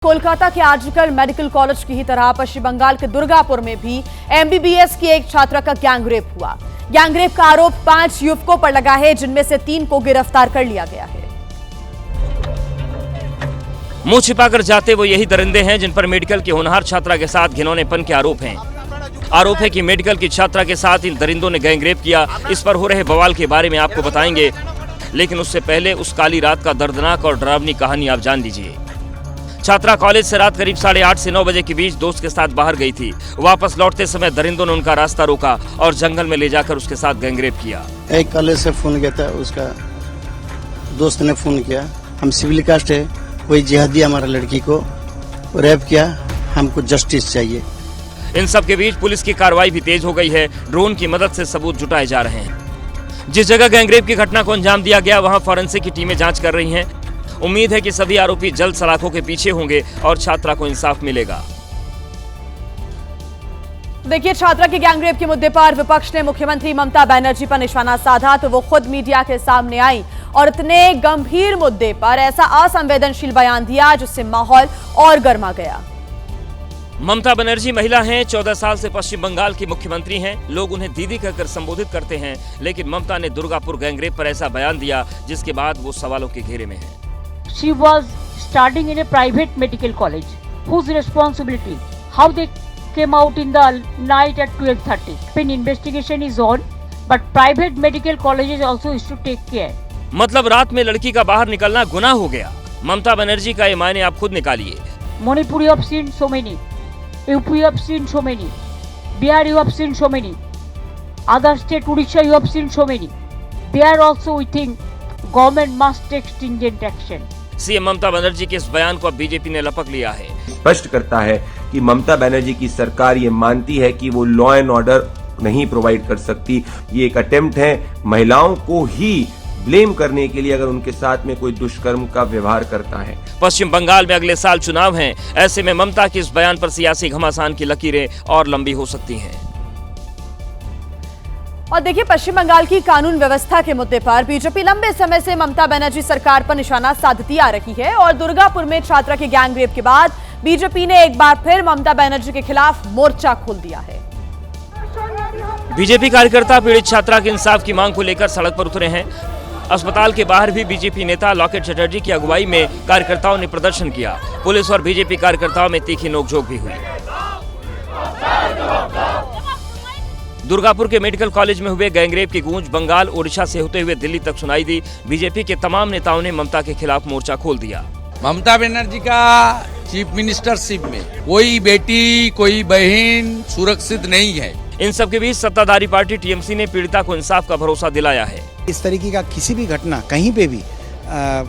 कोलकाता के आर्जिकल medical college की ही तरह पश्चिम बंगाल के दुर्गापुर में भी एमबीबीएस की एक छात्रा का गैंगरेप हुआ। गैंगरेप का आरोप 5 युवकों पर लगा है, जिनमें से 3 को गिरफ्तार कर लिया गया है। मुंह छिपाकर जाते वो यही दरिंदे हैं जिन पर मेडिकल की होनहार छात्रा के साथ घिनौनेपन के आरोप हैं। आरोप है कि मेडिकल की छात्रा के साथ इन दरिंदों ने गैंगरेप किया। इस पर हो रहे बवाल के बारे में आपको बताएंगे, लेकिन उससे पहले उस काली रात का दर्दनाक और डरावनी कहानी आप जान लीजिए। छात्रा कॉलेज से रात करीब 8:30 से 9 बजे के बीच दोस्त के साथ बाहर गई थी। वापस लौटते समय दरिंदों ने उनका रास्ता रोका और जंगल में ले जाकर उसके साथ गैंगरेप किया। एक कॉलेज से फोन किया था, उसका दोस्त ने फोन किया, हम सिविल कास्ट है, कोई जिहादी हमारा लड़की को रेप किया, हमको जस्टिस चाहिए। इन सब के बीच पुलिस की कार्रवाई भी तेज हो गई है। ड्रोन की मदद से सबूत जुटाए जा रहे हैं। जिस जगह गैंगरेप की घटना को अंजाम दिया गया वहां फॉरेंसिक की टीमें जांच कर रही हैं। उम्मीद है कि सभी आरोपी जल्द सलाखों के पीछे होंगे और छात्रा को इंसाफ मिलेगा। देखिए, छात्रा के गैंगरेप के मुद्दे पर विपक्ष ने मुख्यमंत्री ममता बनर्जी पर निशाना साधा तो वो खुद मीडिया के सामने आई और इतने गंभीर मुद्दे पर ऐसा असंवेदनशील बयान दिया जिससे माहौल और गर्मा गया। ममता बनर्जी महिला हैं, 14 साल से पश्चिम बंगाल की मुख्यमंत्री हैं। लोग उन्हें दीदी कहकर संबोधित करते हैं, लेकिन ममता ने दुर्गापुर गैंगरेप पर ऐसा बयान दिया जिसके बाद वो सवालों के घेरे में है। She was studying in a private medical college. Whose responsibility? How they came out in the night at 12:30? An investigation is on, but private medical colleges also is to take care. मतलब रात में लड़की का बाहर निकलना गुनाह हो गया। ममता बनर्जी का ये मायने आप खुद निकालिए। Manipur you have seen so many, UP you have seen so many, Bihar you have seen so many, other state Odisha you have seen so many. There also we think government must take stringent action. CM Mamata Banerjee के इस बयान को अब BJP ने लपक लिया है। स्पष्ट करता है कि ममता बनर्जी की सरकार ये मानती है कि वो लॉ एंड ऑर्डर नहीं प्रोवाइड कर सकती। ये एक अटेम्प्ट है महिलाओं को ही ब्लेम करने के लिए अगर उनके साथ में कोई दुष्कर्म का व्यवहार करता है। पश्चिम बंगाल में अगले साल चुनाव हैं, ऐसे में ममता के इस बयान पर सियासी घमासान की लकीरें और लंबी हो सकती हैं। और देखिए, पश्चिम बंगाल की कानून व्यवस्था के मुद्दे पर बीजेपी लंबे समय से ममता बनर्जी सरकार पर निशाना साधती आ रही है और दुर्गापुर में छात्रा के गैंगरेप के बाद बीजेपी ने एक बार फिर ममता बनर्जी के खिलाफ मोर्चा खोल दिया है। बीजेपी कार्यकर्ता पीड़ित छात्रा के इंसाफ की मांग को लेकर सड़क पर उतरे हैं। अस्पताल के बाहर भी बीजेपी नेता लॉकेट चटर्जी की अगुवाई में कार्यकर्ताओं ने प्रदर्शन किया। पुलिस और बीजेपी कार्यकर्ताओं में तीखी नोकझोंक भी हुई। दुर्गापुर के मेडिकल कॉलेज में हुए गैंगरेप की गूंज बंगाल ओडिशा से होते हुए दिल्ली तक सुनाई दी। बीजेपी के तमाम नेताओं ने ममता के खिलाफ मोर्चा खोल दिया। ममता बनर्जी का चीफ मिनिस्टरशिप में कोई बेटी कोई बहन सुरक्षित नहीं है। इन सब के बीच सत्ताधारी पार्टी टीएमसी ने पीड़िता को इंसाफ का भरोसा दिलाया है। इस तरीके का किसी भी घटना कहीं पे भी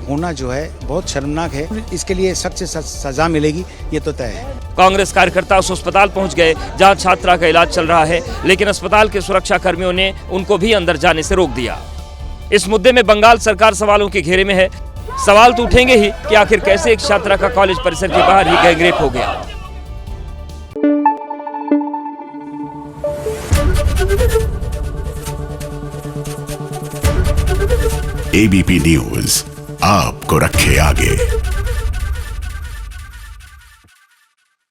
होना जो है बहुत शर्मनाक है। इसके लिए सख्त से सख्त सजा मिलेगी, ये तो तय है। कांग्रेस कार्यकर्ता उस अस्पताल पहुंच गए जहां छात्रा का इलाज चल रहा है, लेकिन अस्पताल के सुरक्षा कर्मियों ने उनको भी अंदर जाने से रोक दिया। इस मुद्दे में बंगाल सरकार सवालों के घेरे में है। सवाल तो उठेंगे ही कि आखिर कैसे एक छात्रा का कॉलेज परिसर के बाहर ही गैंगरेप हो गया। एबीपी न्यूज आपको रखे आगे।